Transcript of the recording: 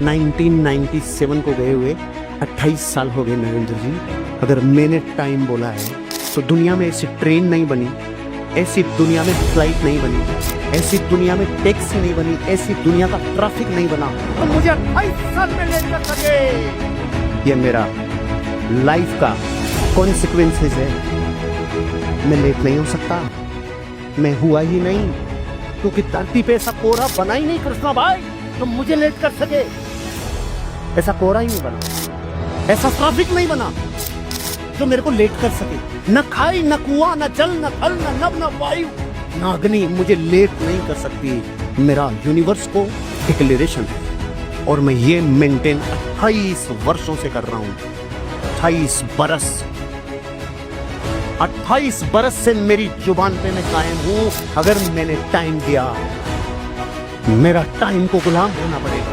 1997 को गए हुए 28 साल हो गए नरेंद्र जी। अगर मैंने टाइम बोला है तो दुनिया में ऐसी ट्रेन नहीं बनी, ऐसी दुनिया में फ्लाइट नहीं बनी, ऐसी दुनिया में टैक्सी नहीं बनी, ऐसी दुनिया का ट्रैफिक नहीं बना तो मुझे 28 साल में लेट कर सके। ये मेरा लाइफ का कॉन्सिक्वेंसेस है। मैं लेट नहीं हो सकता, मैं हुआ ही नहीं, क्योंकि धरती पे ऐसा कोहरा बना ही नहीं कृष्णा भाई तो मुझे लेट कर सके। ऐसा कोहरा ही नहीं बना, ऐसा ट्रैफिक नहीं बना जो मेरे को लेट कर सके। न खाई, न कुआं, न जल, न थल, न नभ, न वायु, न अग्नि मुझे लेट नहीं कर सकती। मेरा यूनिवर्स को डिक्लेरेशन है और मैं ये मेंटेन 28 वर्षों से कर रहा हूं। 28 बरस से मेरी जुबान पे मैं कायम हूं। अगर मैंने टाइम दिया, मेरा टाइम को गुलाम होना पड़ेगा।